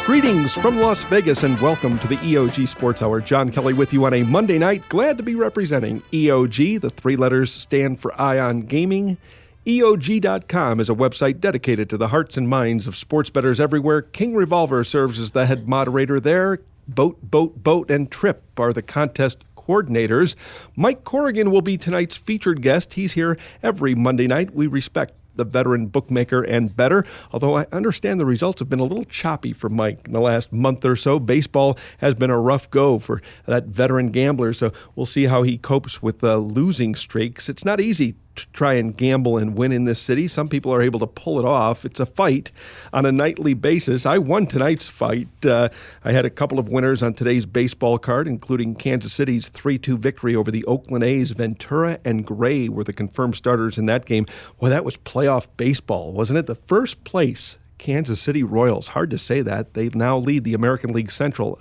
Greetings from Las Vegas and welcome to the EOG Sports Hour. John Kelly with you on a Monday night. Glad to be representing EOG. The three letters stand for Ion Gaming. EOG.com is a website dedicated to the hearts and minds of sports bettors everywhere. King Revolver serves as the head moderator there. Boat, and Trip are the contest coordinators. Mike Corrigan will be tonight's featured guest. He's here every Monday night. We respect the veteran bookmaker and bettor, although I understand the results have been a little choppy for Mike in the last month or so. Baseball has been a rough go for that veteran gambler, so we'll see how he copes with losing streaks. It's not easy to try and gamble and win in this city. Some people are able to pull it off. It's a fight on a nightly basis. I won tonight's fight. I had a couple of winners on today's baseball card, including Kansas City's 3-2 victory over the Oakland A's. Ventura and Gray were the confirmed starters in that game. Well, that was playoff baseball, wasn't it? The first place Kansas City Royals, hard to say that. They now lead the American League Central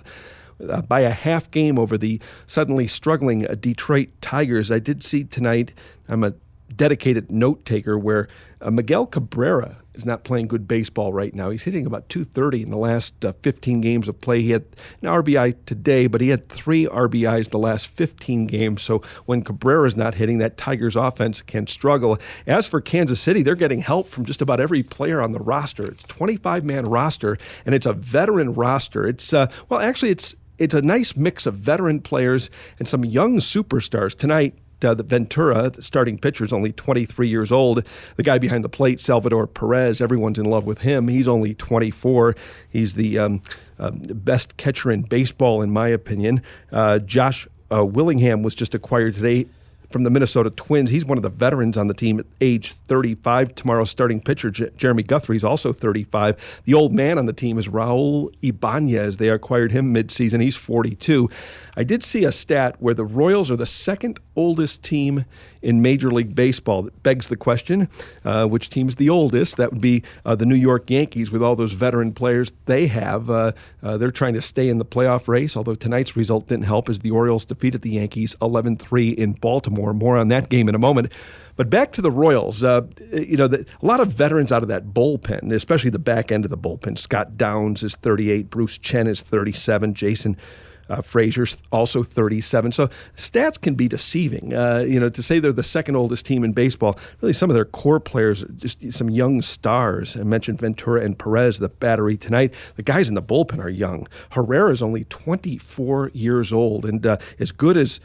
by a half game over the suddenly struggling Detroit Tigers. I did see tonight, I'm a dedicated note taker, where Miguel Cabrera is not playing good baseball right now. He's hitting about .230 in the last 15 games of play. He had an RBI today, but he had 3 RBIs the last 15 games. So when Cabrera's not hitting, that Tigers offense can struggle. As for Kansas City, they're getting help from just about every player on the roster. It's a 25-man roster, and it's a veteran roster. It's it's a nice mix of veteran players and some young superstars. Tonight, the Ventura, the starting pitcher, is only 23 years old. The guy behind the plate, Salvador Perez, everyone's in love with him. He's only 24. He's the best catcher in baseball, in my opinion. Josh Willingham was just acquired today from the Minnesota Twins. He's one of the veterans on the team at age 35. Tomorrow's starting pitcher, Jeremy Guthrie, is also 35. The old man on the team is Raul Ibanez. They acquired him midseason. He's 42. I did see a stat where the Royals are the second oldest team in Major League Baseball. That begs the question, which team's the oldest? That would be the New York Yankees with all those veteran players they have. They're trying to stay in the playoff race, although tonight's result didn't help as the Orioles defeated the Yankees 11-3 in Baltimore. More on that game in a moment. But back to the Royals, a lot of veterans out of that bullpen, especially the back end of the bullpen. Scott Downs is 38, Bruce Chen is 37, Jason Frazier's also 37. So stats can be deceiving. To say they're the second oldest team in baseball, really some of their core players, just some young stars. I mentioned Ventura and Perez, the battery tonight. The guys in the bullpen are young. Herrera's only 24 years old, and as good as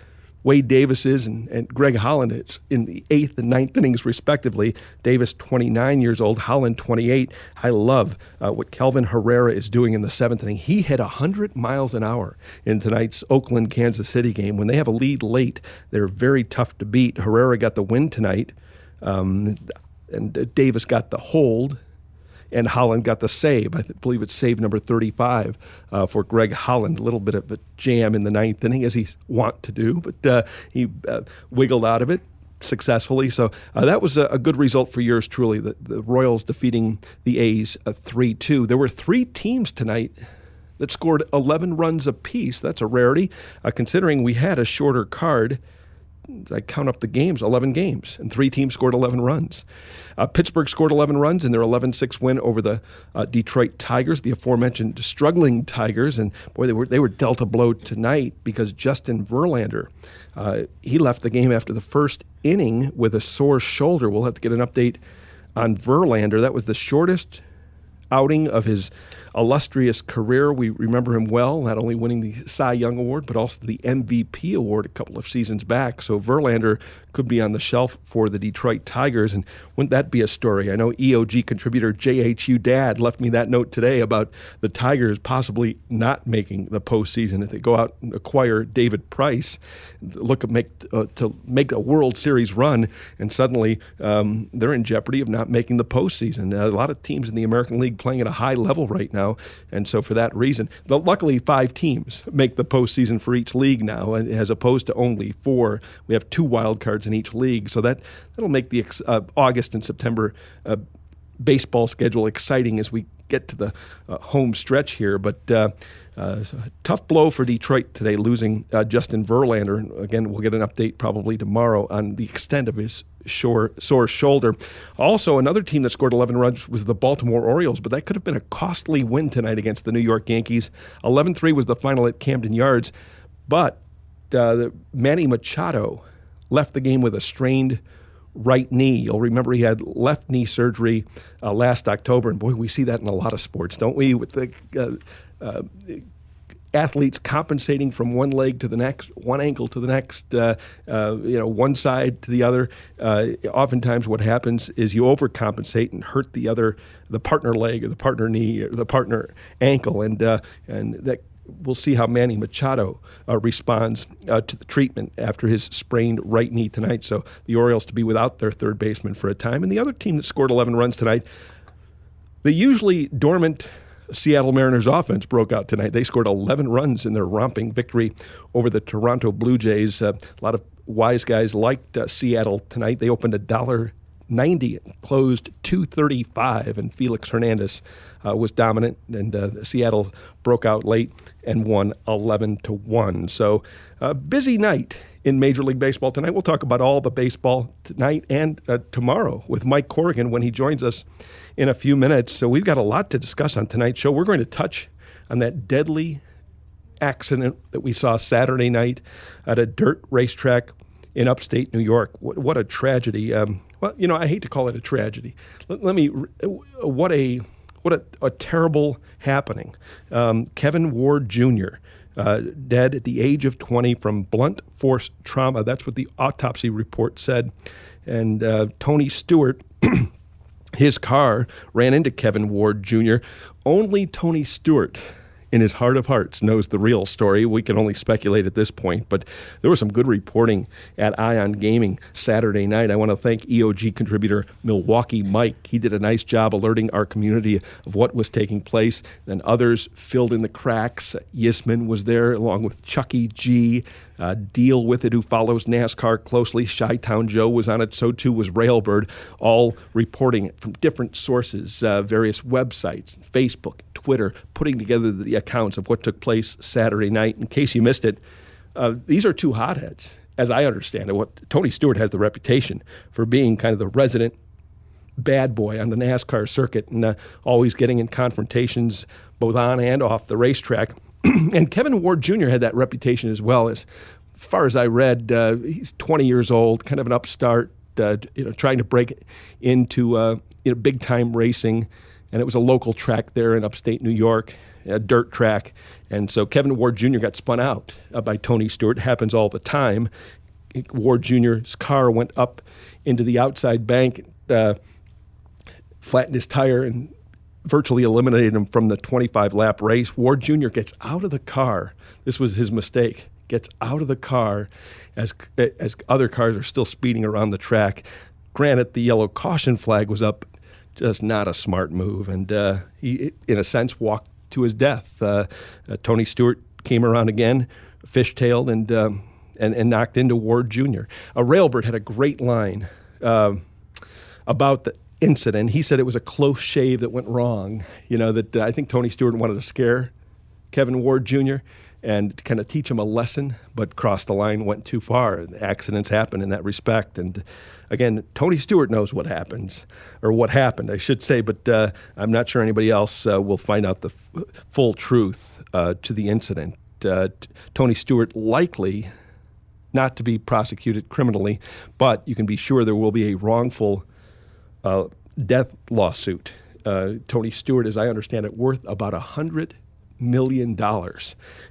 Wade Davis is and Greg Holland is in the 8th and 9th innings, respectively. Davis, 29 years old, Holland, 28. I love what Kelvin Herrera is doing in the 7th inning. He hit 100 miles an hour in tonight's Oakland-Kansas City game. When they have a lead late, they're very tough to beat. Herrera got the win tonight, and Davis got the hold, and Holland got the save. I believe it's save number 35 for Greg Holland. A little bit of a jam in the 9th inning, as he's wont to do, but he wiggled out of it successfully. So that was a good result for yours truly, the Royals defeating the A's 3-2. There were 3 teams tonight that scored 11 runs apiece. That's a rarity, considering we had a shorter card. I count up the games, 11 games, and 3 teams scored 11 runs. Pittsburgh scored 11 runs in their 11-6 win over the Detroit Tigers, the aforementioned struggling Tigers. And boy, they were dealt a blow tonight because Justin Verlander, he left the game after the first inning with a sore shoulder. We'll have to get an update on Verlander. That was the shortest outing of his illustrious career. We remember him well, not only winning the Cy Young Award, but also the MVP award a couple of seasons back. So Verlander could be on the shelf for the Detroit Tigers, and wouldn't that be a story? I know EOG contributor JHU Dad left me that note today about the Tigers possibly not making the postseason if they go out and acquire David Price, to make a World Series run, and suddenly they're in jeopardy of not making the postseason. A lot of teams in the American League playing at a high level right now, and so for that reason, luckily 5 teams make the postseason for each league now, as opposed to only 4. We have 2 wild cards in each league, so that'll make the August and September baseball schedule exciting as we get to the home stretch here. But tough blow for Detroit today, losing Justin Verlander. Again, we'll get an update probably tomorrow on the extent of his sore shoulder. Also, another team that scored 11 runs was the Baltimore Orioles, but that could have been a costly win tonight against the New York Yankees. 11-3 was the final at Camden Yards, but Manny Machado left the game with a strained right knee. You'll remember he had left knee surgery last October, and boy, we see that in a lot of sports, don't we? With the athletes compensating from one leg to the next, one ankle to the next, one side to the other. Oftentimes what happens is you overcompensate and hurt the partner leg or the partner knee or the partner ankle, and that we'll see how Manny Machado responds to the treatment after his sprained right knee tonight. So the Orioles to be without their third baseman for a time. And the other team that scored 11 runs tonight, the usually dormant Seattle Mariners offense broke out tonight. They scored 11 runs in their romping victory over the Toronto Blue Jays. A lot of wise guys liked Seattle tonight. They opened $1.90 and closed $2.35, and Felix Hernandez was dominant, and Seattle broke out late and won 11-1. So a busy night in Major League Baseball tonight. We'll talk about all the baseball tonight and tomorrow with Mike Corrigan when he joins us in a few minutes. So we've got a lot to discuss on tonight's show. We're going to touch on that deadly accident that we saw Saturday night at a dirt racetrack in upstate New York. What a tragedy. Well, I hate to call it a tragedy. What a terrible happening. Kevin Ward Jr., dead at the age of 20 from blunt force trauma. That's what the autopsy report said. And Tony Stewart, his car ran into Kevin Ward Jr. Only Tony Stewart, in his heart of hearts, knows the real story. We can only speculate at this point, but there was some good reporting at Ion Gaming Saturday night. I want to thank EOG contributor Milwaukee Mike. He did a nice job alerting our community of what was taking place. Then others filled in the cracks. Yisman was there along with Chucky G. Deal With It, who follows NASCAR closely. Chi-Town Joe was on it. So too was Railbird, all reporting from different sources, various websites, Facebook, Twitter, putting together the accounts of what took place Saturday night. In case you missed it, these are two hotheads, as I understand it. Tony Stewart has the reputation for being kind of the resident bad boy on the NASCAR circuit and always getting in confrontations both on and off the racetrack. And Kevin Ward Jr. had that reputation as well. As far as I read, he's 20 years old, kind of an upstart, trying to break into big-time racing. And it was a local track there in upstate New York, a dirt track. And so Kevin Ward Jr. got spun out by Tony Stewart. It happens all the time. Ward Jr.'s car went up into the outside bank, flattened his tire, and virtually eliminated him from the 25-lap race. Ward Jr. gets out of the car. This was his mistake. Gets out of the car as other cars are still speeding around the track. Granted, the yellow caution flag was up. Just not a smart move. And he, in a sense, walked to his death. Tony Stewart came around again, fishtailed, and knocked into Ward Jr. Railbird had a great line about the incident. He said it was a close shave that went wrong. That I think Tony Stewart wanted to scare Kevin Ward Jr. and kind of teach him a lesson, but crossed the line, went too far. Accidents happen in that respect. And again, Tony Stewart knows what happens, or what happened, I should say, but I'm not sure anybody else will find out the full truth to the incident. Tony Stewart likely not to be prosecuted criminally, but you can be sure there will be a wrongful death lawsuit. Tony Stewart, as I understand it, worth about $100 million.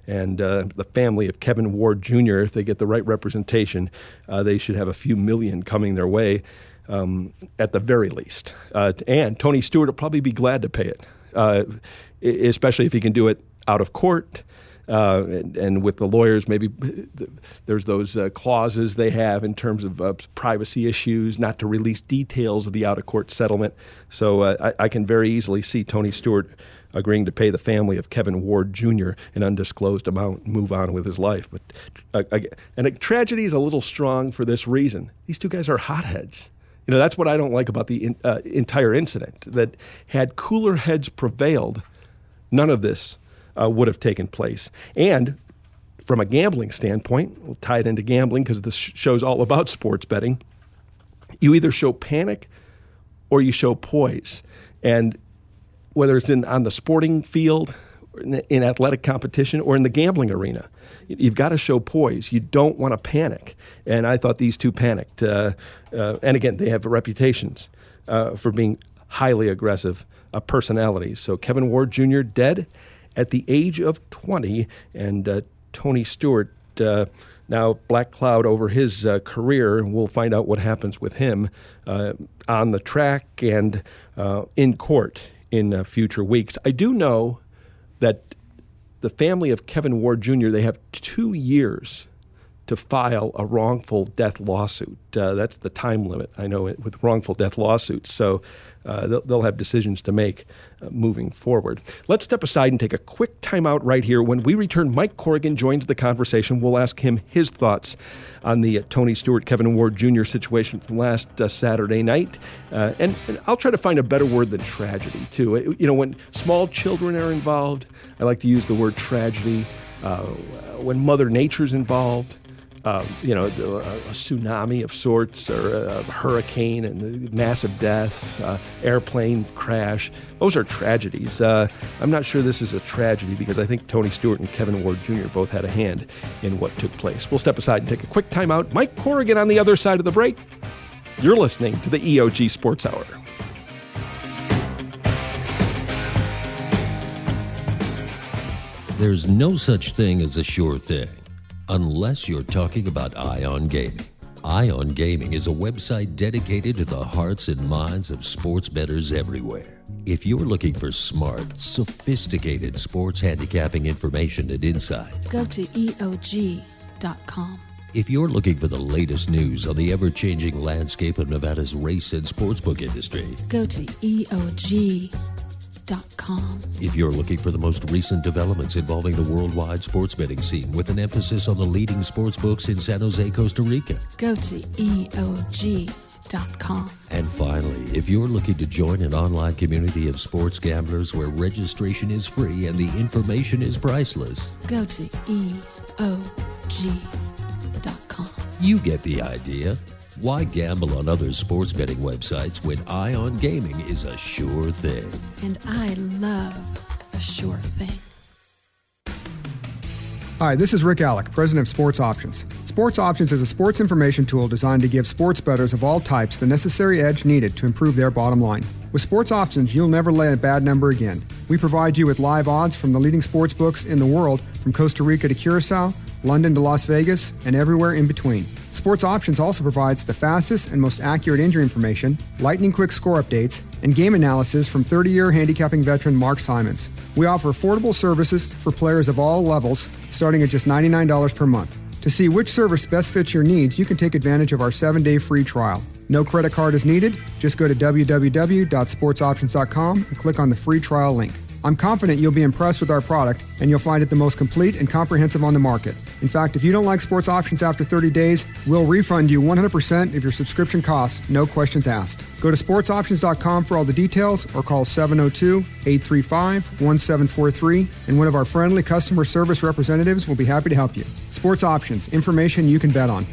And the family of Kevin Ward Jr., if they get the right representation, they should have a few million coming their way at the very least. And Tony Stewart will probably be glad to pay it, especially if he can do it out of court. And with the lawyers, maybe there's those clauses they have in terms of privacy issues, not to release details of the out-of-court settlement. So I can very easily see Tony Stewart agreeing to pay the family of Kevin Ward Jr. an undisclosed amount and move on with his life. But and a tragedy is a little strong for this reason. These two guys are hotheads. That's what I don't like about the entire incident, that had cooler heads prevailed, none of this would have taken place. And from a gambling standpoint, we'll tie it into gambling because this show's all about sports betting, you either show panic or you show poise. And whether it's on the sporting field, in athletic competition, or in the gambling arena, you've got to show poise. You don't want to panic. And I thought these two panicked. And again, they have reputations for being highly aggressive personalities. So Kevin Ward Jr. dead at the age of 20, and Tony Stewart, now black cloud over his career. We'll find out what happens with him on the track and in court in future weeks. I do know that the family of Kevin Ward Jr., they have 2 years to file a wrongful death lawsuit. That's the time limit, I know, with wrongful death lawsuits. So they'll have decisions to make moving forward. Let's step aside and take a quick timeout right here. When we return, Mike Corrigan joins the conversation. We'll ask him his thoughts on the Tony Stewart, Kevin Ward Jr. situation from last Saturday night. And I'll try to find a better word than tragedy, too. When small children are involved, I like to use the word tragedy. When Mother Nature's involved, a tsunami of sorts, or a hurricane and massive deaths, airplane crash. Those are tragedies. I'm not sure this is a tragedy because I think Tony Stewart and Kevin Ward Jr. both had a hand in what took place. We'll step aside and take a quick timeout. Mike Corrigan on the other side of the break. You're listening to the EOG Sports Hour. There's no such thing as a sure thing, unless you're talking about Ion Gaming. Ion Gaming is a website dedicated to the hearts and minds of sports bettors everywhere. If you're looking for smart, sophisticated sports handicapping information and insight, go to EOG.com. If you're looking for the latest news on the ever-changing landscape of Nevada's race and sportsbook industry, go to EOG.com. If you're looking for the most recent developments involving the worldwide sports betting scene with an emphasis on the leading sports books in San Jose, Costa Rica, go to EOG.com. And finally, if you're looking to join an online community of sports gamblers where registration is free and the information is priceless, go to EOG.com. You get the idea. Why gamble on other sports betting websites when Ion Gaming is a sure thing? And I love a sure thing. Hi, this is Rick Alec, president of Sports Options. Sports Options is a sports information tool designed to give sports bettors of all types the necessary edge needed to improve their bottom line. With Sports Options, you'll never lay a bad number again. We provide you with live odds from the leading sports books in the world, from Costa Rica to Curacao, London to Las Vegas, and everywhere in between. Sports Options also provides the fastest and most accurate injury information, lightning-quick score updates, and game analysis from 30-year handicapping veteran Mark Simons. We offer affordable services for players of all levels, starting at just $99 per month. To see which service best fits your needs, you can take advantage of our 7-day free trial. No credit card is needed. Just go to www.sportsoptions.com and click on the free trial link. I'm confident you'll be impressed with our product, and you'll find it the most complete and comprehensive on the market. In fact, if you don't like Sports Options after 30 days, we'll refund you 100% of your subscription costs, no questions asked. Go to sportsoptions.com for all the details, or call 702-835-1743, and one of our friendly customer service representatives will be happy to help you. Sports Options, information you can bet on.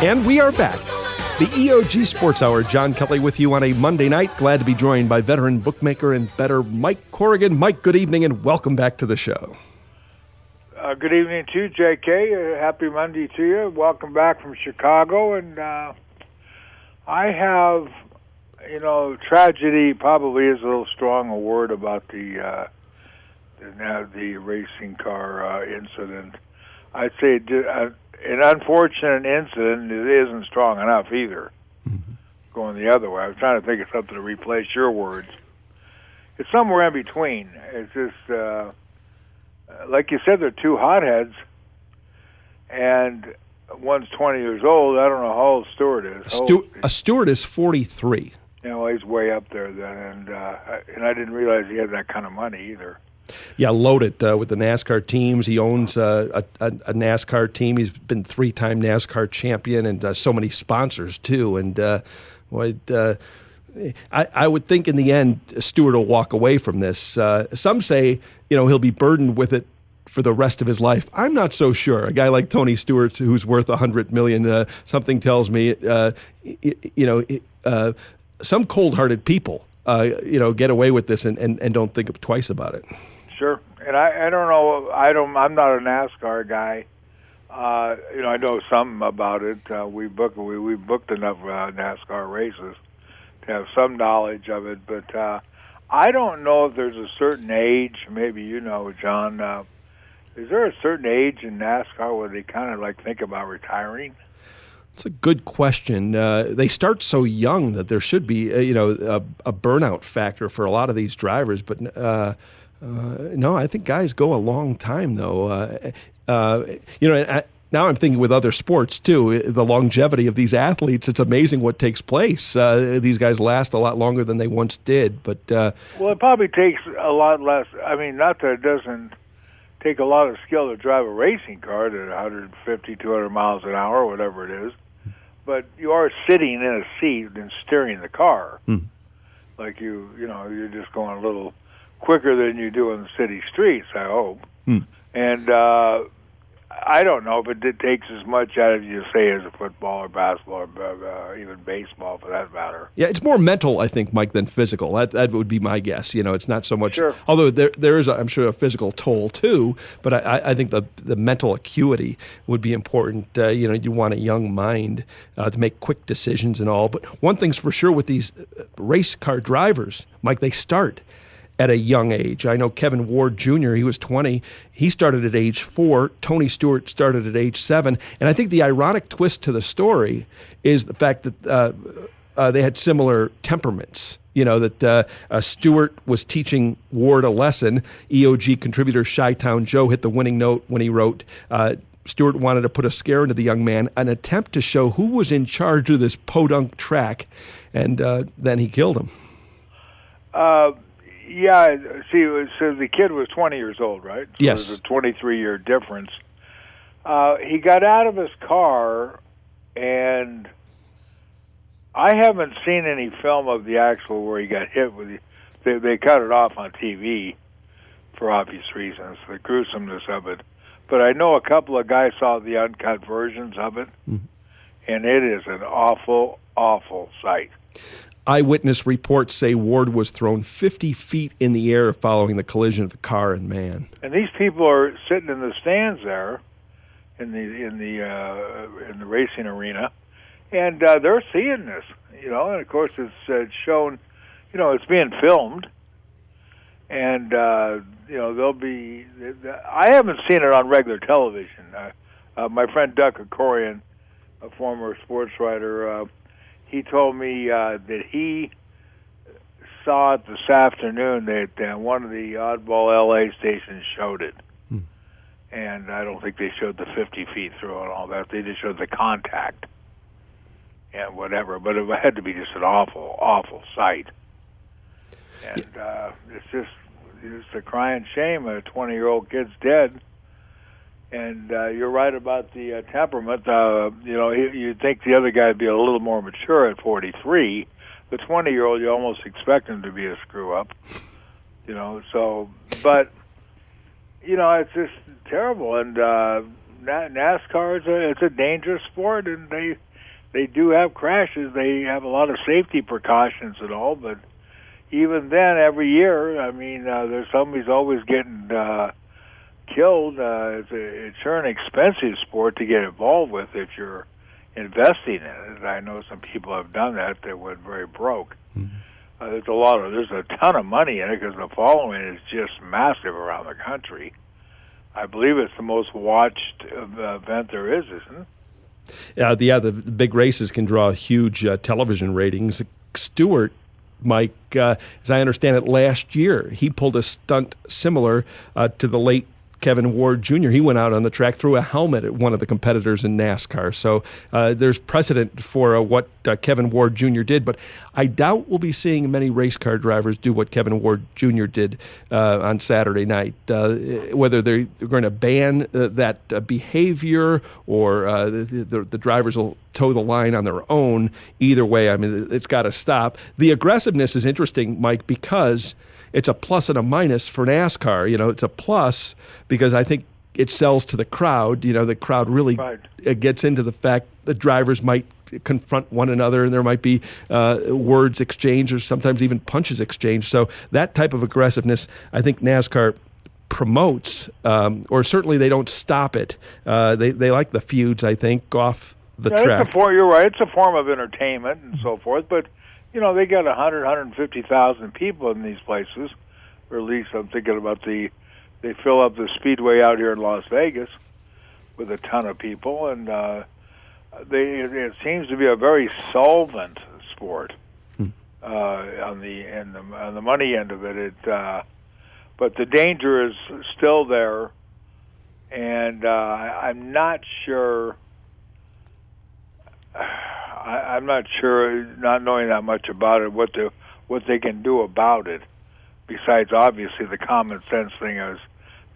And we are back. The EOG Sports Hour. John Kelly with you on a Monday night. Glad to be joined by veteran bookmaker and bettor Mike Corrigan. Mike, good evening and welcome back to the show. Good evening to you, JK. Happy Monday to you. Welcome back from Chicago. And I have, tragedy probably is a little strong a word about the racing car incident. I'd say an unfortunate incident, it isn't strong enough either. Mm-hmm. Going the other way. I was trying to think of something to replace your words. It's somewhere in between. It's just, like you said, they're two hotheads, and one's 20 years old. I don't know how old Stewart is. Stewart is 43. He's way up there then, and I didn't realize he had that kind of money either. Yeah, loaded with the NASCAR teams. He owns a NASCAR team. He's been 3-time NASCAR champion and so many sponsors, too. And I would think in the end, Stewart will walk away from this. Some say, he'll be burdened with it for the rest of his life. I'm not so sure. A guy like Tony Stewart, who's worth $100 million, something tells me, some cold-hearted people, get away with this and don't think twice about it. Sure, and I don't know. I'm not a NASCAR guy. I know something about it. We booked enough NASCAR races to have some knowledge of it, but I don't know if there's a certain age. Maybe you know, John. Is there a certain age in NASCAR where they kind of like think about retiring? It's a good question. They start so young that there should be, a burnout factor for a lot of these drivers. But no, I think guys go a long time though. Now I'm thinking with other sports too. The longevity of these athletes, it's amazing what takes place. These guys last a lot longer than they once did. But well, it probably takes a lot less. I mean, not that it doesn't take a lot of skill to drive a racing car at 150, 200 miles an hour, or whatever it is. But you are sitting in a seat and steering the car. Like you're just going a little quicker than you do on the city streets, I hope. And I don't know if it takes as much out of you, say, as a football or basketball or even baseball, for that matter. Yeah, it's more mental, I think, Mike, than physical. That would be my guess. It's not so much. Sure. Although there is, I'm sure, a physical toll too. But I think the mental acuity would be important. You want a young mind to make quick decisions and all. But one thing's for sure with these race car drivers, Mike, they start at a young age. I know Kevin Ward Jr., he was 20. He started at age 4. Tony Stewart started at age 7. And I think the ironic twist to the story is the fact that they had similar temperaments. That Stewart was teaching Ward a lesson. EOG contributor Chi-Town Joe hit the winning note when he wrote, Stewart wanted to put a scare into the young man, an attempt to show who was in charge of this podunk track, and then he killed him. Yeah, see, so the kid was 20 years old, right? So yes. There's a 23-year difference. He got out of his car, and I haven't seen any film of the actual where he got hit with. They cut it off on TV for obvious reasons, the gruesomeness of it. But I know a couple of guys saw the uncut versions of it, and it is an awful, awful sight. Eyewitness reports say Ward was thrown 50 feet in the air following the collision of the car and man. And these people are sitting in the stands there, in the racing arena, and they're seeing this, and of course it's shown, it's being filmed, and they'll be. I haven't seen it on regular television. My friend Duck Corrigan, a former sports writer. He told me that he saw it this afternoon that one of the oddball LA stations showed it. And I don't think they showed the 50 feet through and all that. They just showed the contact and whatever. But it had to be just an awful, awful sight. And it's just a crying shame that a 20-year-old kid's dead. And you're right about the temperament. You'd think the other guy would be a little more mature at 43. The 20-year-old, you almost expect him to be a screw-up. But it's just terrible. And NASCAR it's a dangerous sport, and they do have crashes. They have a lot of safety precautions and all. But even then, every year, there's somebody's always getting killed. It's sure an expensive sport to get involved with if you're investing in it. I know some people have done that. They went very broke. There's a ton of money in it because the following is just massive around the country. I believe it's the most watched event there is, isn't it? The big races can draw huge television ratings. Stewart, Mike, as I understand it, last year he pulled a stunt similar to the late Kevin Ward Jr. He went out on the track, threw a helmet at one of the competitors in NASCAR. So there's precedent for what Kevin Ward Jr. did. But I doubt we'll be seeing many race car drivers do what Kevin Ward Jr. did on Saturday night. Whether they're going to ban that behavior or the drivers will toe the line on their own, either way, I mean, it's got to stop. The aggressiveness is interesting, Mike, because it's a plus and a minus for NASCAR. You know, it's a plus because I think it sells to the crowd. You know, the crowd really gets into the fact that drivers might confront one another and there might be words exchanged or sometimes even punches exchanged. So that type of aggressiveness, I think NASCAR promotes, or certainly they don't stop it. They like the feuds, I think, off the track. You're right. It's a form of entertainment and so forth, but you know, they got 150,000 people in these places, or at least I'm thinking about they fill up the speedway out here in Las Vegas with a ton of people, and it seems to be a very solvent sport on the money end of it. But the danger is still there, and I'm not sure. I'm not sure, not knowing that much about it, what they can do about it, besides obviously the common sense thing is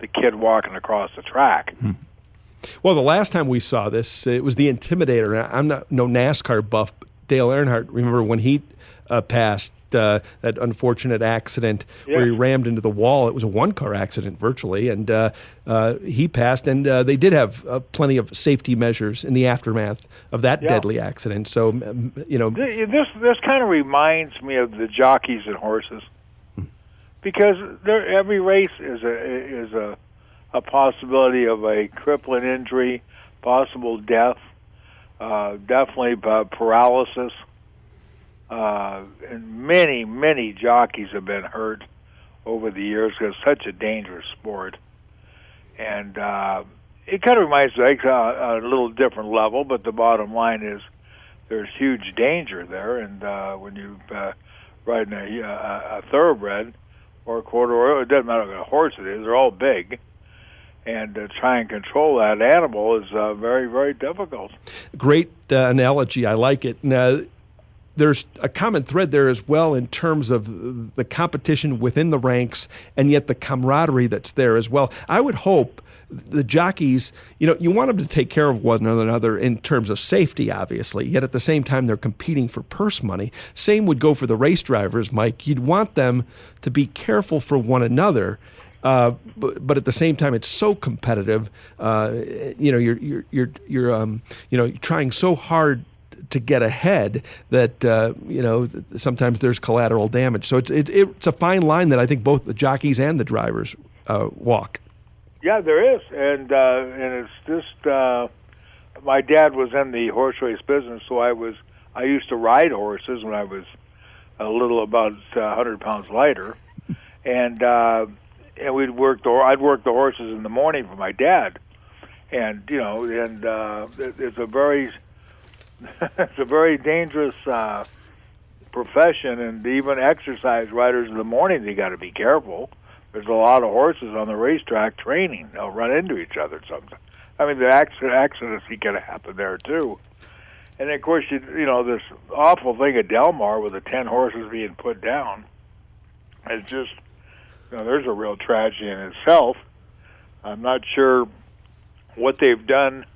the kid walking across the track. Well, the last time we saw this, it was the Intimidator. I'm not no NASCAR buff, but Dale Earnhardt, remember when he passed that unfortunate accident where he rammed into the wall? It was a one-car accident virtually, and he passed, and they did have plenty of safety measures in the aftermath of that deadly accident. So, you know, this kind of reminds me of the jockeys and horses, because every race is a possibility of a crippling injury, possible death, definitely paralysis. And many jockeys have been hurt over the years because it's such a dangerous sport. And it kind of reminds me a little different level, but the bottom line is there's huge danger there. And when you ride a thoroughbred or a quarter, or it doesn't matter what horse it is, they're all big. And to try and control that animal is very, very difficult. Great analogy. I like it. Now, there's a common thread there as well in terms of the competition within the ranks and yet the camaraderie that's there as well. I would hope the jockeys, you know, you want them to take care of one another in terms of safety, obviously, yet at the same time they're competing for purse money. Same would go for the race drivers, Mike. You'd want them to be careful for one another. But at the same time, it's so competitive. You know, you're trying so hard to get ahead that you know, sometimes there's collateral damage. So it's a fine line that I think both the jockeys and the drivers walk. Yeah, there is, and it's just my dad was in the horse race business, so I used to ride horses when I was a little about 100 pounds lighter, and I'd work the horses in the morning for my dad, and you know, and it's a very dangerous profession, and even exercise riders in the morning, they got to be careful. There's a lot of horses on the racetrack training. They'll run into each other sometimes. I mean, the accidents can happen there too. And of course, you know, this awful thing at Del Mar with the 10 horses being put down. It's just, you know, there's a real tragedy in itself. I'm not sure what they've done.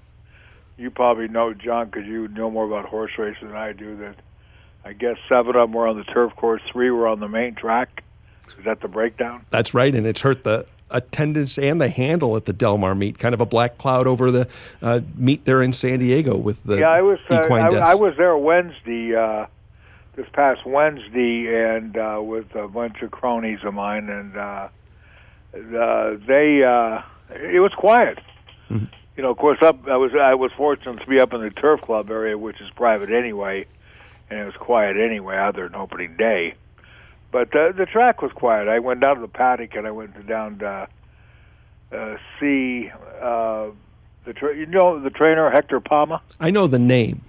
You probably know, John, because you know more about horse racing than I do, that I guess 7 of them were on the turf course, 3 were on the main track. Is that the breakdown? That's right, and it's hurt the attendance and the handle at the Del Mar meet. Kind of a black cloud over the meet there in San Diego with the equine deaths. I was there Wednesday, this past Wednesday, and with a bunch of cronies of mine, and it was quiet. Mm-hmm. You know, of course, I was fortunate to be up in the turf club area, which is private anyway, and it was quiet anyway, other than opening day. But the track was quiet. I went down to the paddock, and I went down to see the trainer, Hector Palma. I know the name.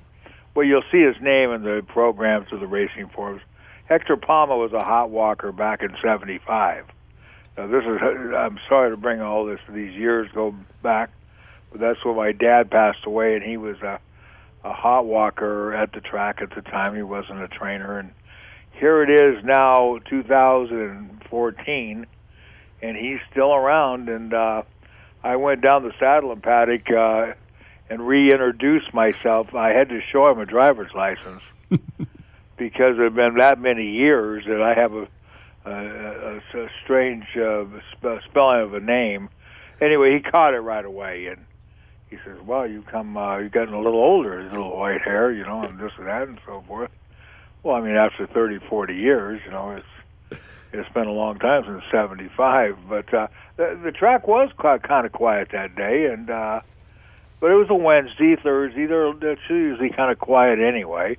Well, you'll see his name in the programs of the racing forums. Hector Palma was a hot walker back in '75, Now, I'm sorry to bring all these years go back, but that's when my dad passed away, and he was a hot walker at the track at the time. He wasn't a trainer, and here it is now, 2014, and he's still around. And I went down the saddle and paddock and reintroduced myself. I had to show him a driver's license because it had been that many years that I have a strange spelling of a name. Anyway, he caught it right away, and he says, "Well, you're getting a little older, a little white hair, and this and that and so forth." Well, I mean, after 30, 40 years, it's been a long time since '75. But the track was kind of quiet that day, and but it was a Wednesday, Thursday. They're usually kind of quiet anyway.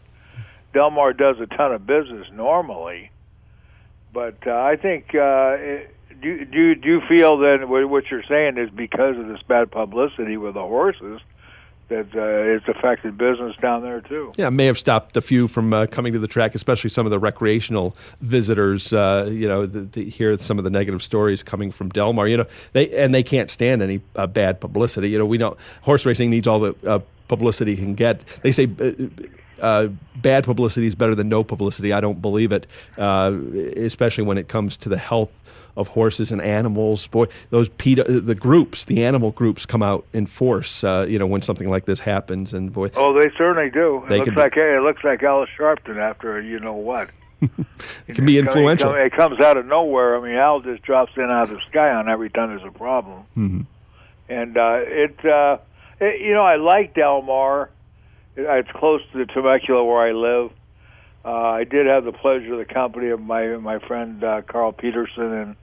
Del Mar does a ton of business normally, but I think do you feel then what you're saying is because of this bad publicity with the horses that it's affected business down there too? Yeah, it may have stopped a few from coming to the track, especially some of the recreational visitors. To hear some of the negative stories coming from Del Mar. They can't stand any bad publicity. We know horse racing needs all the publicity it can get. They say bad publicity is better than no publicity. I don't believe it, especially when it comes to the health of horses and animals. Boy, those the animal groups come out in force, when something like this happens. And boy, they certainly do. It looks like Alice Sharpton after what. It can be influential. It comes out of nowhere. I mean, Al just drops in out of the sky on every time there's a problem. Mm-hmm. And I like Del Mar. It's close to the Temecula where I live. I did have the pleasure of the company of my friend Carl Peterson and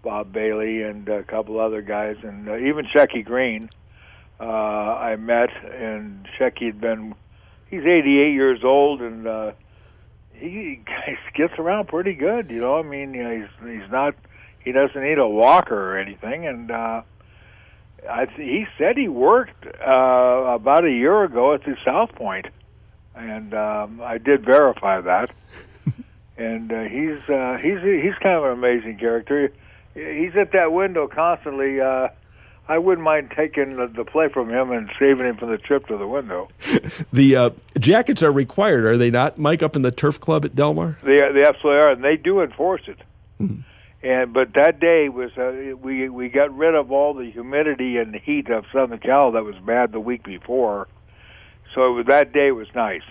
Bob Bailey and a couple other guys, and even Shecky Green I met. And Shecky he's 88 years old, and he gets around pretty good. He doesn't need a walker or anything, and he said he worked about a year ago at the South Point, and I did verify that. And he's kind of an amazing character. He's at that window constantly. I wouldn't mind taking the play from him and saving him from the trip to the window. The jackets are required, are they not, Mike, up in the Turf Club at Del Mar? They absolutely are, and they do enforce it. Mm-hmm. But that day was we got rid of all the humidity and the heat of Southern Cal that was bad the week before. So that day was nice.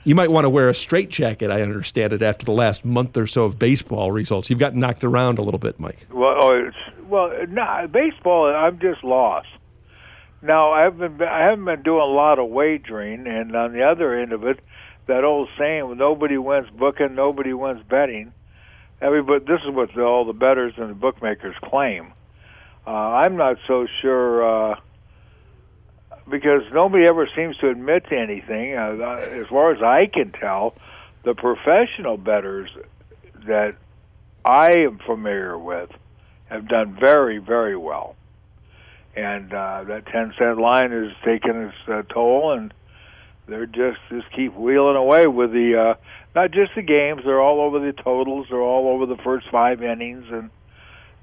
You might want to wear a straitjacket, I understand it, after the last month or so of baseball results. You've gotten knocked around a little bit, Mike. Baseball, I'm just lost. Now, I haven't been doing a lot of wagering, and on the other end of it, that old saying, nobody wins booking, nobody wins betting. This is what all the bettors and the bookmakers claim. I'm not so sure, because nobody ever seems to admit to anything. As far as I can tell, the professional bettors that I am familiar with have done very, very well. And that 10-cent line is taking its toll, and they're just keep wheeling away with the not just the games. They're all over the totals. They're all over the first 5 innings,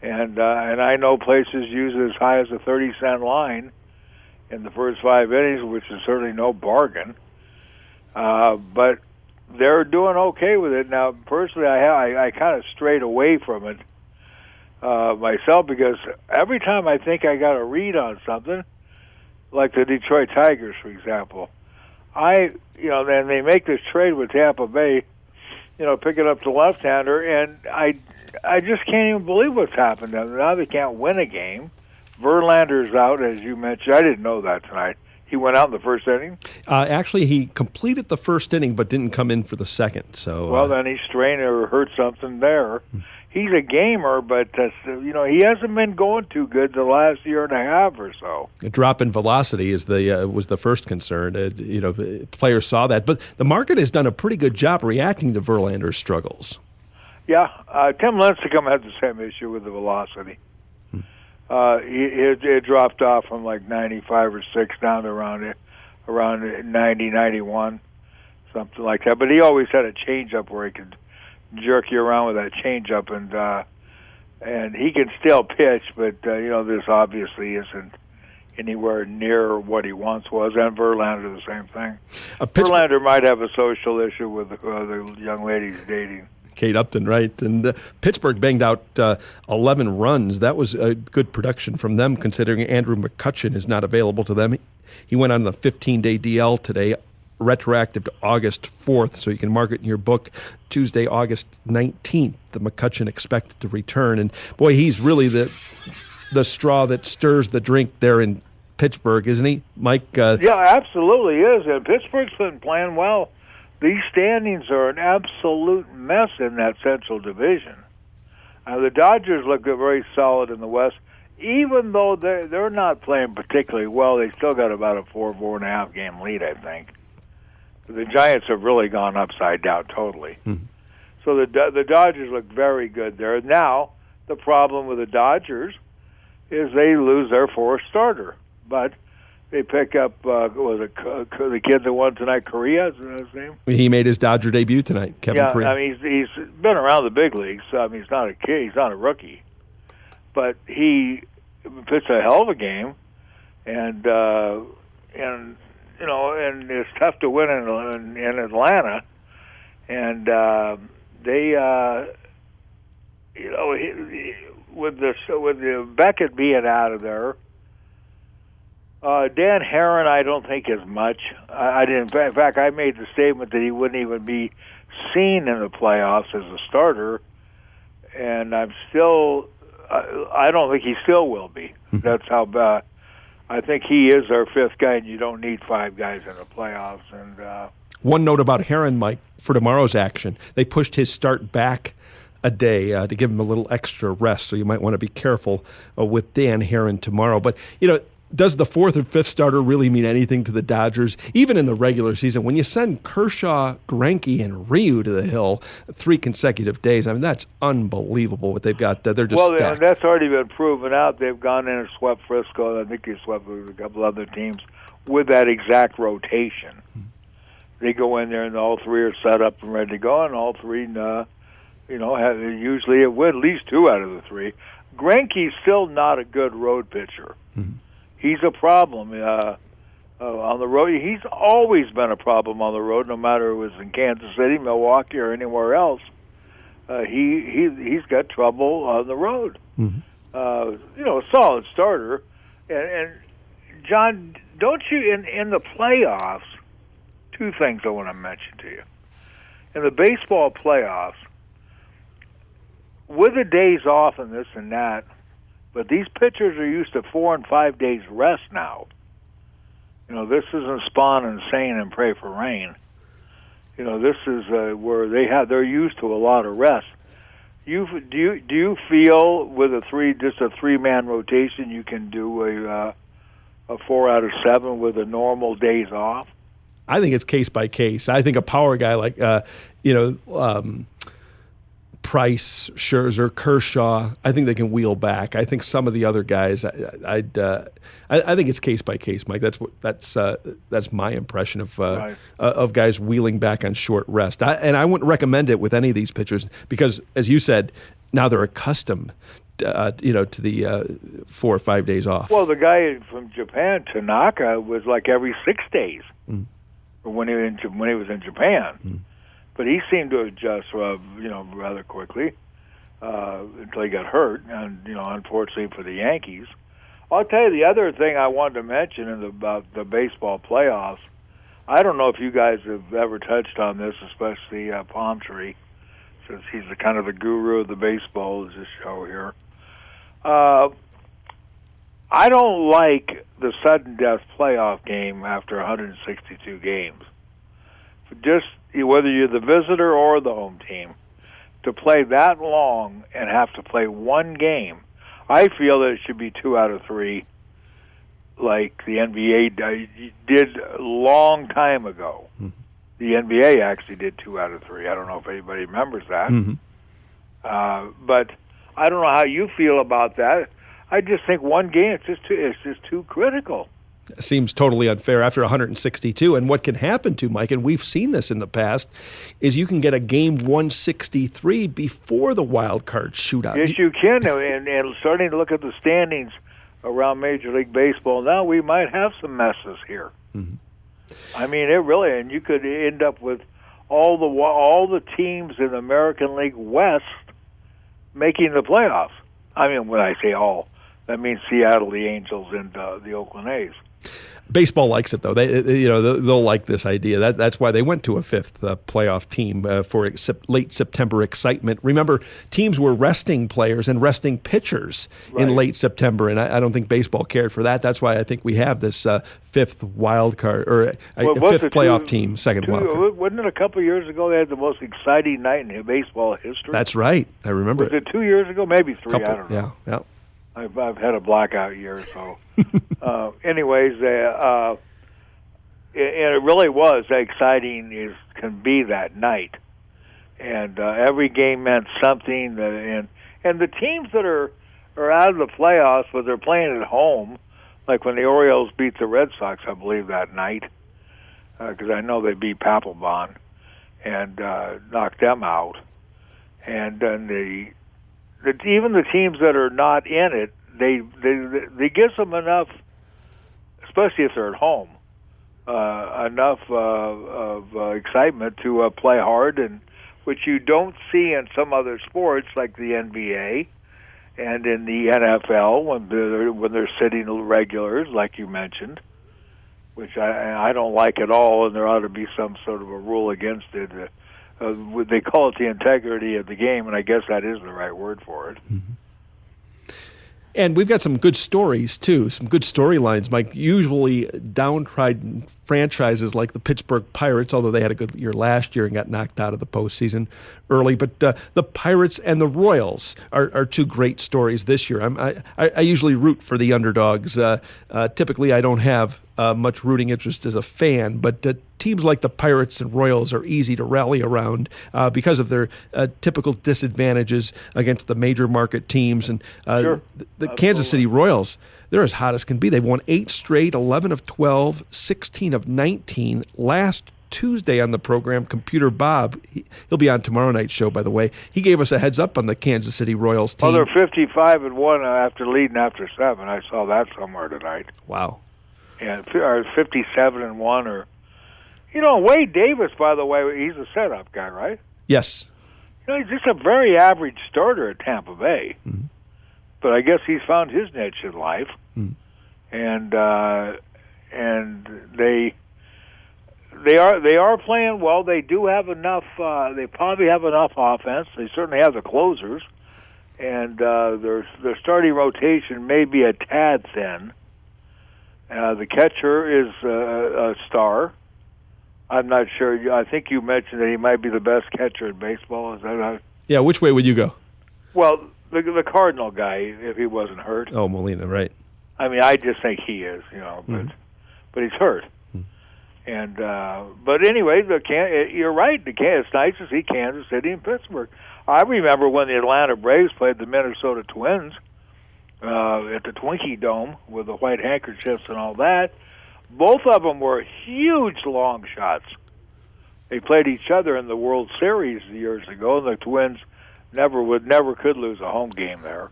and I know places use it as high as a 30-cent line in the first 5 innings, which is certainly no bargain. But they're doing okay with it. Now, personally, I kind of strayed away from it myself, because every time I think I got a read on something, like the Detroit Tigers, for example, then they make this trade with Tampa Bay, picking up the left-hander, and I just can't even believe what's happened. Now they can't win a game. Verlander's out, as you mentioned. I didn't know that tonight. He went out in the first inning? Actually, he completed the first inning, but didn't come in for the second. So, then he strained or hurt something there. He's a gamer, but he hasn't been going too good the last year and a half or so. A drop in velocity was the first concern. Players saw that, but the market has done a pretty good job reacting to Verlander's struggles. Yeah, Tim Lincecum had the same issue with the velocity. It dropped off from like 95 or 6 down to around 90, 91, something like that. But he always had a changeup where he could jerk you around with that changeup, and and he can still pitch, but this obviously isn't anywhere near what he once was. And Verlander, the same thing. Verlander might have a social issue with the young lady he's dating. Kate Upton, right. And Pittsburgh banged out 11 runs. That was a good production from them, considering Andrew McCutchen is not available to them. He went on the 15-day DL today, retroactive to August 4th, so you can mark it in your book, Tuesday, August 19th, the McCutchen expected to return. And, boy, he's really the straw that stirs the drink there in Pittsburgh, isn't he, Mike? Yeah, absolutely is. And Pittsburgh's been playing well. These standings are an absolute mess in that Central Division. The Dodgers look very solid in the West. Even though they're not playing particularly well, they still got about a 4.5 game lead, I think. The Giants have really gone upside down totally. Mm-hmm. So the Dodgers look very good there. Now, the problem with the Dodgers is they lose their fourth starter. But they pick up, the kid that won tonight, Correa, is that his name? He made his Dodger debut tonight, Kevin Correa. I mean, he's been around the big leagues. So, I mean, he's not a kid, he's not a rookie. But he pitched a hell of a game, and it's tough to win in Atlanta. And with the Beckett being out of there, Dan Herron, I don't think as much. I didn't. In fact, I made the statement that he wouldn't even be seen in the playoffs as a starter, and I'm still. I don't think he still will be. That's how bad. I think he is our fifth guy, and you don't need five guys in the playoffs. And one note about Herron, Mike, for tomorrow's action, they pushed his start back a day to give him a little extra rest. So you might want to be careful with Dan Herron tomorrow. But does the fourth or fifth starter really mean anything to the Dodgers, even in the regular season? When you send Kershaw, Greinke, and Ryu to the hill 3 consecutive days, I mean, that's unbelievable what they've got. They're just stacked. Well, that's already been proven out. They've gone in and swept Frisco. I think they swept with a couple other teams with that exact rotation. Mm-hmm. They go in there, and all three are set up and ready to go, and all three, usually it win at least 2 out of the 3. Greinke's still not a good road pitcher. Mm-hmm. He's a problem on the road. He's always been a problem on the road, no matter if it was in Kansas City, Milwaukee, or anywhere else. He's got trouble on the road. Mm-hmm. A solid starter. And John, don't you in the playoffs? 2 things I want to mention to you. In the baseball playoffs, with the days off and this and that. But these pitchers are used to 4 and 5 days rest now. This isn't spawn and sane and pray for rain. This is where they're used to a lot of rest. Do you feel with a 3-man rotation you can do a 4 out of 7 with a normal days off? I think it's case by case. I think a power guy like Price, Scherzer, Kershaw, I think they can wheel back. I think some of the other guys, I think it's case by case, Mike. That's my impression of guys wheeling back on short rest. And I wouldn't recommend it with any of these pitchers because, as you said, now they're accustomed, to the 4 or 5 days off. Well, the guy from Japan, Tanaka, was like every 6 days when he was in Japan. Mm. But he seemed to adjust, rather quickly until he got hurt, and unfortunately for the Yankees. I'll tell you the other thing I wanted to mention about the baseball playoffs. I don't know if you guys have ever touched on this, especially Palmtree, since he's the guru of the baseball of this show here. I don't like the sudden death playoff game after 162 games. Just whether you're the visitor or the home team, to play that long and have to play one game, I feel that it should be 2 out of 3, like the NBA did a long time ago. Mm-hmm. The NBA actually did 2 out of 3. I don't know if anybody remembers that. Mm-hmm. But I don't know how you feel about that. I just think one game, it's just too critical. Seems totally unfair after 162. And what can happen to Mike, and we've seen this in the past, is you can get a game 163 before the wild card shootout. Yes, you can. And starting to look at the standings around Major League Baseball now, we might have some messes here. Mm-hmm. I mean, it really, and you could end up with all the teams in the American League West making the playoffs. I mean, when I say all, that means Seattle, the Angels, and the Oakland A's. Baseball likes it, though. They'll like this idea. That's why they went to a fifth playoff team for late September excitement. Remember, teams were resting players and resting pitchers in late September, and I don't think baseball cared for that. That's why I think we have this fifth wild card or fifth playoff team, second wild card. Wasn't it a couple of years ago they had the most exciting night in baseball history? That's right. I remember. Was it 2 years ago? Maybe three. I don't know. Yeah. I've had a blackout year, so. Anyways, and it really was exciting as can be that night, and every game meant something. And the teams that are out of the playoffs, but they're playing at home, like when the Orioles beat the Red Sox, I believe that night, because I know they beat Papelbon and knocked them out, and then even the teams that are not in it, they gives them enough, especially if they're at home, enough of excitement to play hard, and which you don't see in some other sports like the NBA and in the NFL when they're sitting regulars, like you mentioned, which I don't like at all, and there ought to be some sort of a rule against it. They call it the integrity of the game, and I guess that is the right word for it. Mm-hmm. And we've got some good stories, too, some good storylines, Mike. Usually downtrodden franchises like the Pittsburgh Pirates, although they had a good year last year and got knocked out of the postseason early. But the Pirates and the Royals are two great stories this year. I usually root for the underdogs. Typically, I don't have much rooting interest as a fan, but teams like the Pirates and Royals are easy to rally around because of their typical disadvantages against the major market teams. And sure. The Kansas City Royals, they're as hot as can be. They've won 8 straight, 11 of 12, 16 of 19. Last Tuesday on the program, Computer Bob, he'll be on tomorrow night's show, by the way. He gave us a heads up on the Kansas City Royals team. Well, they're 55-1 after leading after 7. I saw that somewhere tonight. Wow. Yeah, or 57-1, or Wade Davis, by the way, he's a setup guy, right? Yes. He's just a very average starter at Tampa Bay, but I guess he's found his niche in life, and they are playing well. They do have enough. They probably have enough offense. They certainly have the closers, and their starting rotation may be a tad thin. The catcher is a star. I'm not sure. I think you mentioned that he might be the best catcher in baseball. Is that Yeah, which way would you go? Well, the Cardinal guy, if he wasn't hurt. Oh, Molina, right. I mean, I just think he is, but he's hurt. And but anyway, you're right. It's nice to see Kansas City and Pittsburgh. I remember when the Atlanta Braves played the Minnesota Twins at the Twinkie Dome with the white handkerchiefs and all that. Both of them were huge long shots. They played each other in the World Series years ago, and the Twins never could lose a home game there.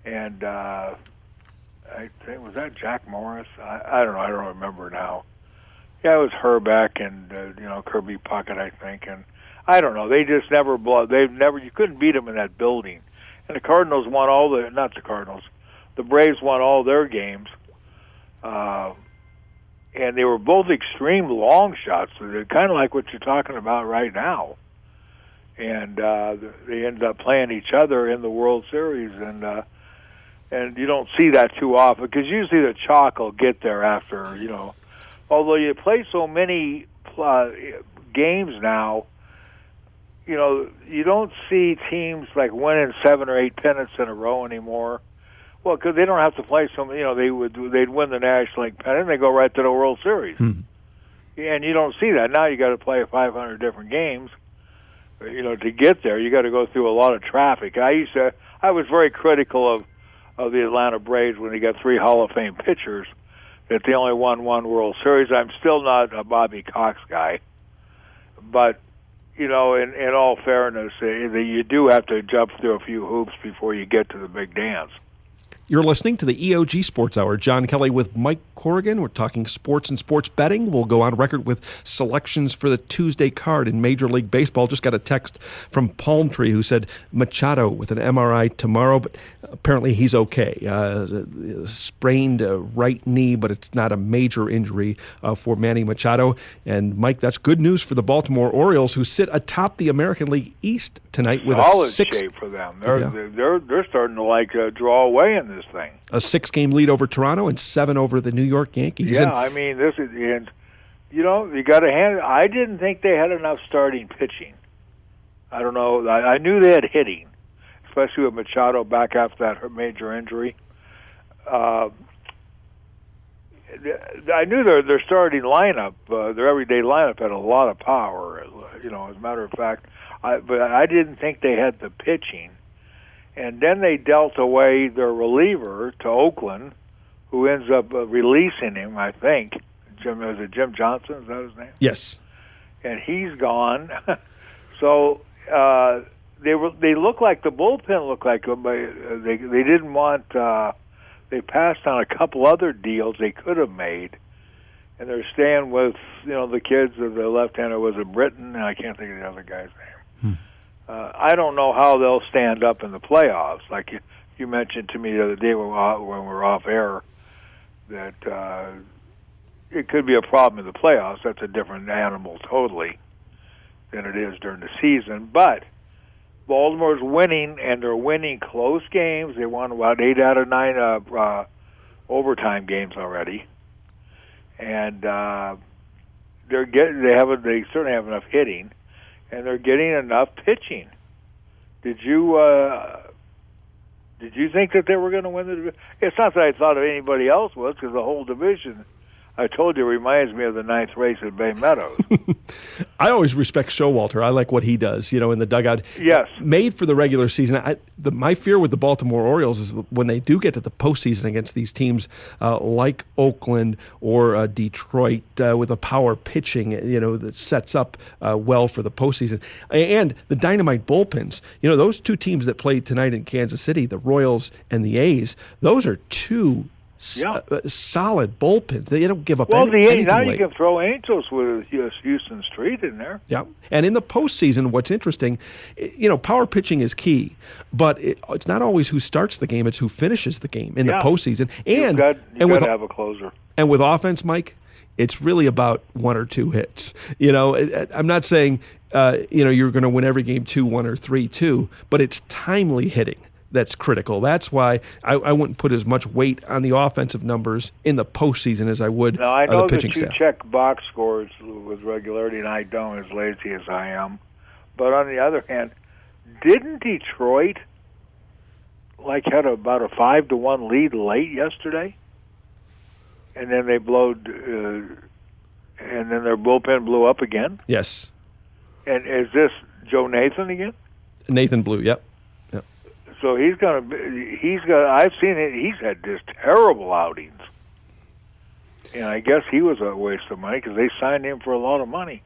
And I think, was that Jack Morris? I don't know. I don't remember now. Yeah, it was Herbeck and Kirby Puckett, I think, and I don't know. They just never you couldn't beat them in that building. And the Cardinals won the Braves won all their games. And they were both extreme long shots. So they're kind of like what you're talking about right now. And they ended up playing each other in the World Series, and you don't see that too often because usually the chalk will get there after, Although you play so many games now, you don't see teams like winning 7 or 8 pennants in a row anymore. Well, because they don't have to play some. They'd win the National League pennant and they go right to the World Series. And you don't see that now. You got to play 500 different games. To get there, you got to go through a lot of traffic. I was very critical of the Atlanta Braves when they got 3 Hall of Fame pitchers. that they only won one World Series. I'm still not a Bobby Cox guy, but in all fairness, you do have to jump through a few hoops before you get to the big dance. You're listening to the EOG Sports Hour. John Kelly with Mike Corrigan. We're talking sports and sports betting. We'll go on record with selections for the Tuesday card in Major League Baseball. Just got a text from Palmtree who said Machado with an MRI tomorrow, but apparently he's okay. Sprained right knee, but it's not a major injury for Manny Machado. And Mike, that's good news for the Baltimore Orioles, who sit atop the American League East tonight with solid a six. Shape for them. They're starting to draw away in this thing. A 6-game lead over Toronto and 7 over the New York Yankees. Yeah, I mean, this is, and you got to hand. I didn't think they had enough starting pitching. I don't know. I knew they had hitting, especially with Machado back after that major injury. I knew their starting lineup, their everyday lineup, had a lot of power. As a matter of fact, but I didn't think they had the pitching. And then they dealt away their reliever to Oakland, who ends up releasing him, I think. Jim Johnson? Is that his name? Yes. And he's gone. So they look like the bullpen looked like them, but they didn't want. They passed on a couple other deals they could have made, and they're staying with the kids. The left-hander was a Britain, and I can't think of the other guy's name. I don't know how they'll stand up in the playoffs. Like you mentioned to me the other day when we were off air, that it could be a problem in the playoffs. That's a different animal totally than it is during the season. But Baltimore's winning, and they're winning close games. They won about 8 out of 9 overtime games already, and they certainly have enough hitting. And they're getting enough pitching. Did you think that they were going to win the division? It's not that I thought of anybody else was, because the whole division, I told you, reminds me of the 9th race at Bay Meadows. I always respect Showalter. I like what he does, in the dugout. Yes. Made for the regular season. My fear with the Baltimore Orioles is when they do get to the postseason against these teams like Oakland or Detroit with a power pitching, that sets up well for the postseason. And the dynamite bullpens. Those two teams that played tonight in Kansas City, the Royals and the A's, those are two solid bullpens. They don't give up anything now late. You can throw Angels with Houston Street in there. Yeah, and in the postseason, what's interesting, power pitching is key, but it's not always who starts the game; it's who finishes the game in the postseason. And you've got to have a closer. And with offense, Mike, it's really about 1 or 2 hits. I'm not saying you're going to win every game 2-1 or 3-2, but it's timely hitting that's critical. That's why I wouldn't put as much weight on the offensive numbers in the postseason as I would now, I know the pitching that you staff. check box scores with regularity, and I don't, as lazy as I am. But on the other hand, didn't Detroit had about a 5-1 lead late yesterday? And then they and then their bullpen blew up again? Yes. And is this Joe Nathan again? Nathan Blue, yep. So I've seen it, he's had just terrible outings. And I guess he was a waste of money because they signed him for a lot of money.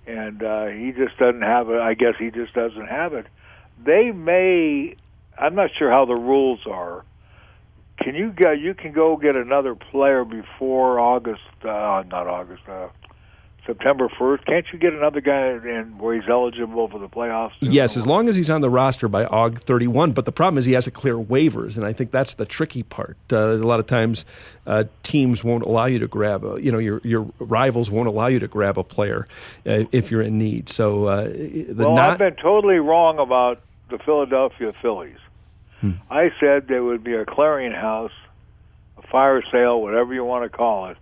And he just doesn't have it. I guess he just doesn't have it. I'm not sure how the rules are. You can go get another player before September 1st. Can't you get another guy where he's eligible for the playoffs? Yes, as long as he's on the roster by Aug 31. But the problem is he has to clear waivers, and I think that's the tricky part. A lot of times teams won't allow you to grab, your rivals won't allow you to grab a player if you're in need. So I've been totally wrong about the Philadelphia Phillies. I said there would be a clearinghouse, a fire sale, whatever you want to call it,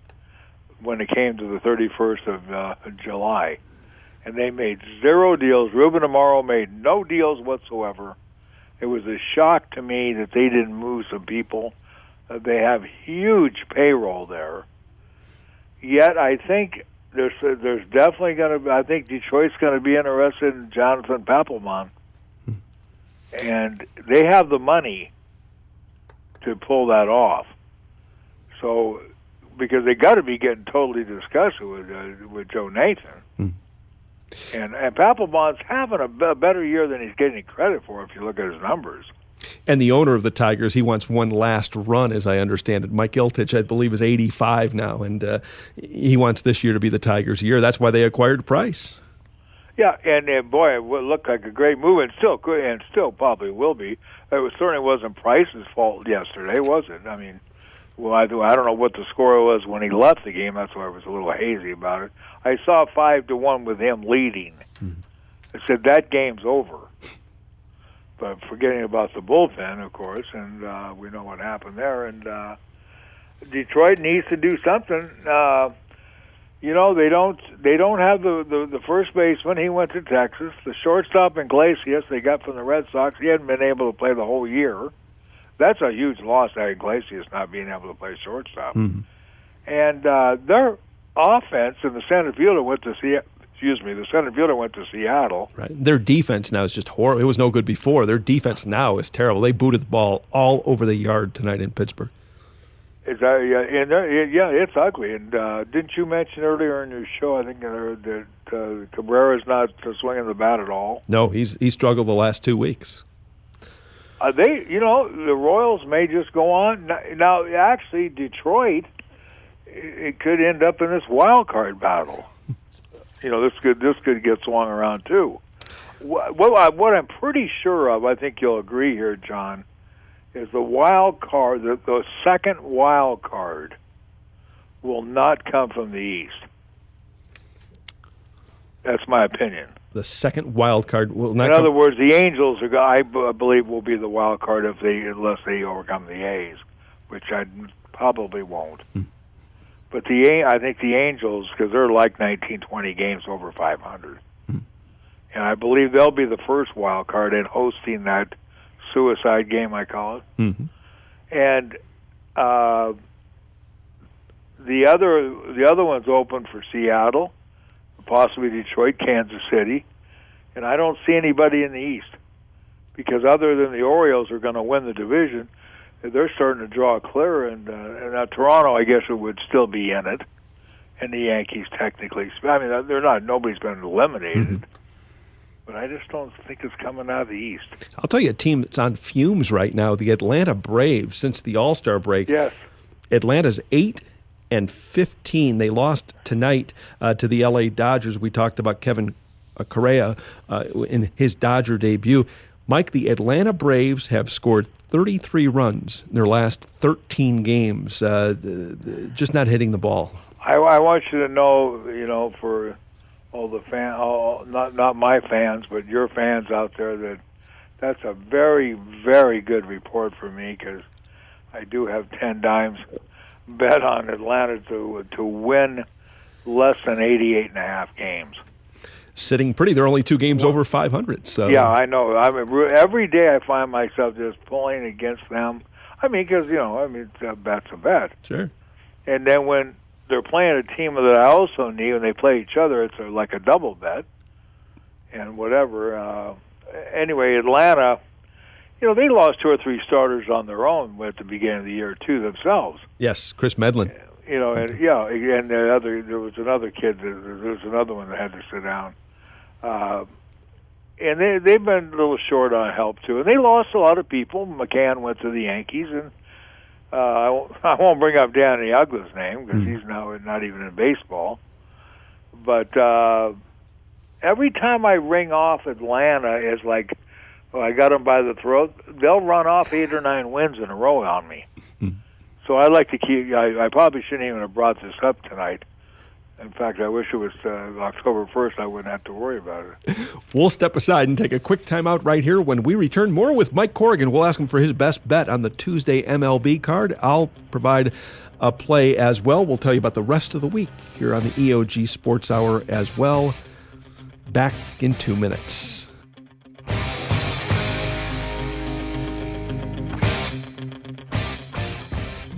when it came to the 31st of July. And they made 0 deals. Ruben Amaro made no deals whatsoever. It was a shock to me that they didn't move some people. They have huge payroll there. Yet I think there's definitely going to. I think Detroit's going to be interested in Jonathan Papelbon, and they have the money to pull that off. So because they got to be getting totally disgusted with Joe Nathan. And Papelbon's having a better year than he's getting credit for if you look at his numbers. And the owner of the Tigers, he wants one last run, as I understand it. Mike Ilitch, I believe, is 85 now, and he wants this year to be the Tigers' year. That's why they acquired Price. Yeah, and boy, it would look like a great move, and still could, and still probably will be. It certainly wasn't Price's fault yesterday, was it? I mean, well, I don't know what the score was when he left the game. That's why I was a little hazy about it. I saw 5-1 with him leading. I said that game's over. But forgetting about the bullpen, of course, and we know what happened there. And Detroit needs to do something. You know, they don't have the first baseman. He went to Texas. The shortstop Iglesias they got from the Red Sox. He hadn't been able to play the whole year. That's a huge loss, that Iglesias not being able to play shortstop. And their offense and the center fielder went to Seattle. Right. Their defense now is just horrible. It was no good before. Their defense now is terrible. They booted the ball all over the yard tonight in Pittsburgh. It's ugly. And didn't you mention earlier in your show, I think, that Cabrera's not swinging the bat at all? No, he's struggled the last 2 weeks. The Royals may just go on. Now, actually, Detroit, it could end up in this wild card battle. This could get swung around too. What I'm pretty sure of, I think you'll agree here, John, is the wild card, the second wild card, will not come from the East. That's my opinion. The second wild card will not. In other words, the Angels I believe will be the wild card unless they overcome the A's, which I probably won't. But I think the Angels, because they're like 19, 20 games over 500. And I believe they'll be the first wild card in hosting that suicide game, I call it. And the other one's open for Seattle, possibly Detroit, Kansas City. And I don't see anybody in the East, because other than the Orioles are going to win the division, they're starting to draw clear, and Toronto, I guess, it would still be in it, and the Yankees technically. I mean, they're not. Nobody's been eliminated, but I just don't think it's coming out of the East. I'll tell you a team that's on fumes right now: the Atlanta Braves. Since the All-Star break, yes, Atlanta's 8-15. They lost tonight to the LA Dodgers. We talked about Kevin Correa in his Dodger debut. Mike, the Atlanta Braves have scored 33 runs in their last 13 games, just not hitting the ball. I want you to know, for all the not my fans, but your fans out there, that's a very, very good report for me, because I do have 10 dimes bet on Atlanta to win less than 88.5 games. Sitting pretty. They're only 2 games over 500. So yeah, I know. I mean, every day I find myself just pulling against them. I mean, because a bet's a bet. Sure. And then when they're playing a team that I also need, when they play each other, it's like a double bet, and whatever. Anyway, Atlanta, they lost 2 or 3 starters on their own at the beginning of the year too themselves. Yes, Chris Medlin. And there was another kid. There was another one that had to sit down. And they've been a little short on help too, and they lost a lot of people. McCann went to the Yankees, and I won't bring up Danny Uggla's name because he's now not even in baseball. But every time I ring off Atlanta, it's like, I got them by the throat. They'll run off 8 or 9 wins in a row on me. So I like to keep. I probably shouldn't even have brought this up tonight. In fact, I wish it was October 1st. I wouldn't have to worry about it. We'll step aside and take a quick timeout right here. When we return, more with Mike Corrigan. We'll ask him for his best bet on the Tuesday MLB card. I'll provide a play as well. We'll tell you about the rest of the week here on the EOG Sports Hour as well. Back in 2 minutes.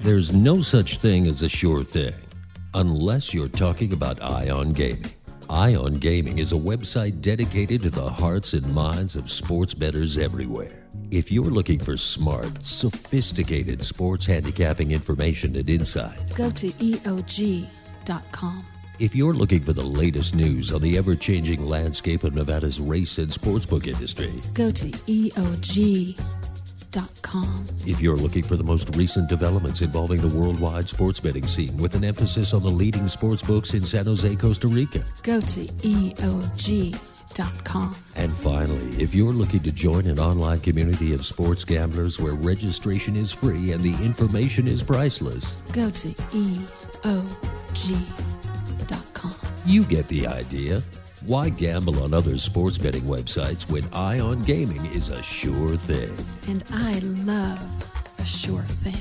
There's no such thing as a sure thing, unless you're talking about Ion Gaming. Ion Gaming is a website dedicated to the hearts and minds of sports bettors everywhere. If you're looking for smart, sophisticated sports handicapping information and insight, Go to EOG.com. if you're looking for the latest news on the ever-changing landscape of Nevada's race and sportsbook industry, Go to EOG.com. if you're looking for the most recent developments involving the worldwide sports betting scene with an emphasis on the leading sportsbooks in San Jose, Costa Rica, Go to EOG.com. and finally, if you're looking to join an online community of sports gamblers where registration is free and the information is priceless, Go to EOG.com. you get the idea. Why gamble on other sports betting websites when Ion Gaming is a sure thing? And I love a sure thing.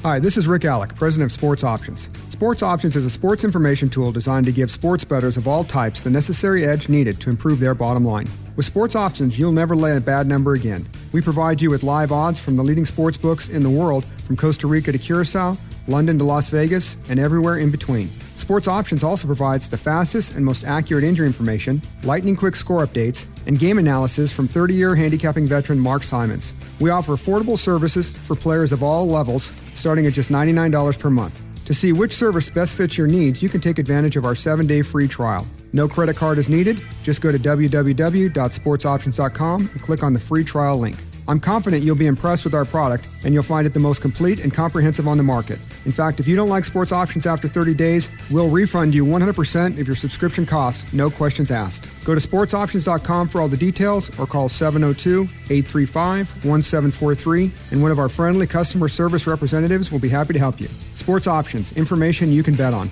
Hi, this is Rick Alec, president of Sports Options. Sports Options is a sports information tool designed to give sports bettors of all types the necessary edge needed to improve their bottom line. With Sports Options, you'll never lay a bad number again. We provide you with live odds from the leading sports books in the world, from Costa Rica to Curacao, London to Las Vegas, and everywhere in between. Sports Options also provides the fastest and most accurate injury information, lightning-quick score updates, and game analysis from 30-year handicapping veteran Mark Simons. We offer affordable services for players of all levels, starting at just $99 per month. To see which service best fits your needs, you can take advantage of our 7-day free trial. No credit card is needed. Just go to www.sportsoptions.com and click on the free trial link. I'm confident you'll be impressed with our product, and you'll find it the most complete and comprehensive on the market. In fact, if you don't like Sports Options after 30 days, we'll refund you 100% of your subscription costs, no questions asked. Go to sportsoptions.com for all the details, or call 702-835-1743, and one of our friendly customer service representatives will be happy to help you. Sports Options, information you can bet on.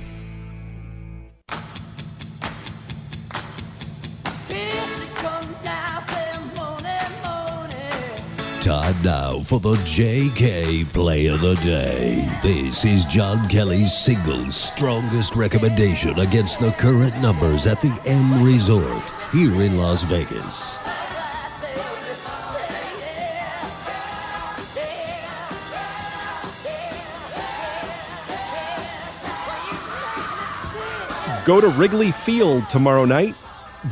Time now for the JK Play of the Day. This is John Kelly's single strongest recommendation against the current numbers at the M Resort here in Las Vegas. Go to Wrigley Field tomorrow night.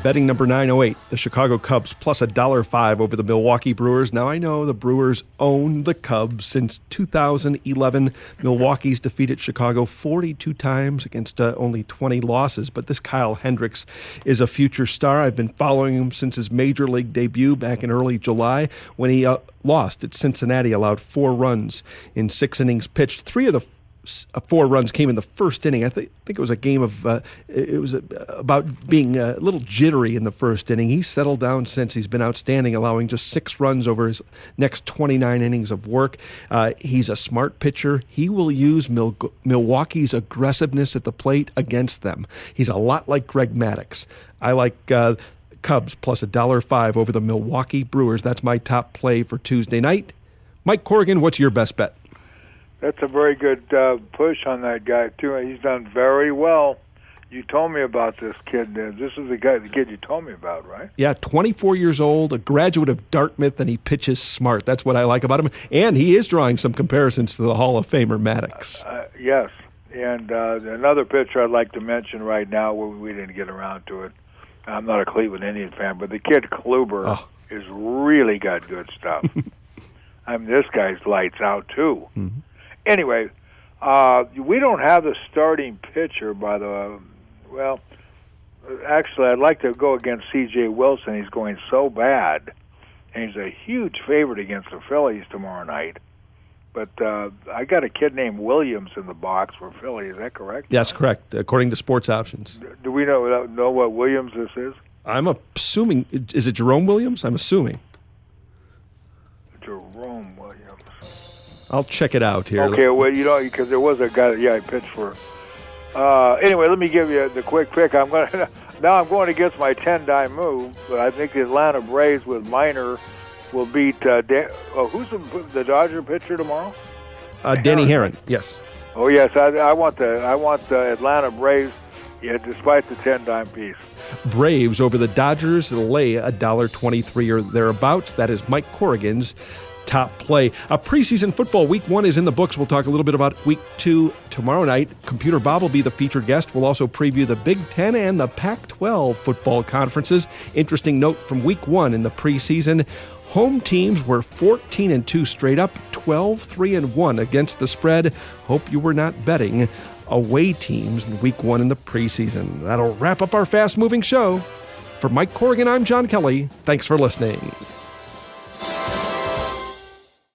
Betting number 908, the Chicago Cubs plus $1.05 over the Milwaukee Brewers. Now, I know the Brewers own the Cubs since 2011. Milwaukee's defeated Chicago 42 times against only 20 losses. But this Kyle Hendricks is a future star. I've been following him since his major league debut back in early July when he lost at Cincinnati, allowed 4 runs in 6 innings pitched. 3 of the 4 runs came in the first inning. I think it was a game of it was about being a little jittery in the first inning. He's settled down since. He's been outstanding, allowing just 6 runs over his next 29 innings of work. He's a smart pitcher. He will use Milwaukee's aggressiveness at the plate against them. He's a lot like Greg Maddux. I like Cubs plus $1.05 over the Milwaukee Brewers. That's my top play for Tuesday night. Mike Corrigan, what's your best bet? That's a very good push on that guy, too. He's done very well. You told me about this kid. This is the kid you told me about, right? Yeah, 24 years old, a graduate of Dartmouth, and he pitches smart. That's what I like about him. And he is drawing some comparisons to the Hall of Famer Maddux. Yes. And another pitcher I'd like to mention right now, we didn't get around to it. I'm not a Cleveland Indian fan, but the kid Kluber is really got good stuff. I mean, this guy's lights out, too. Mm-hmm. Anyway, we don't have the starting pitcher, by the well, actually, I'd like to go against C.J. Wilson. He's going so bad, and he's a huge favorite against the Phillies tomorrow night. But I got a kid named Williams in the box for Philly. Is that correct? Yes, correct, according to Sports Options. Do we know what Williams this is? I'm assuming, is it Jerome Williams? I'm assuming. Jerome Williams. I'll check it out here. Okay, well, because there was a guy that I pitched for. Anyway, let me give you the quick pick. I'm going against my 10-dime move, but I think the Atlanta Braves with Minor will beat. Who's the Dodger pitcher tomorrow? Danny Herron. Yes. Oh yes, I want the Atlanta Braves. Yeah, despite the 10-dime piece. Braves over the Dodgers lay $1.23 or thereabouts. That is Mike Corrigan's top play. Preseason football week 1 is in the books. We'll talk a little bit about week 2 tomorrow night. Computer Bob will be the featured guest. We'll also preview the Big Ten and the Pac-12 football conferences. Interesting note from week 1 in the preseason. Home teams were 14-2 straight up, 12-3-1 against the spread. Hope you were not betting away teams in week 1 in the preseason. That'll wrap up our fast-moving show. For Mike Corrigan, I'm John Kelly. Thanks for listening.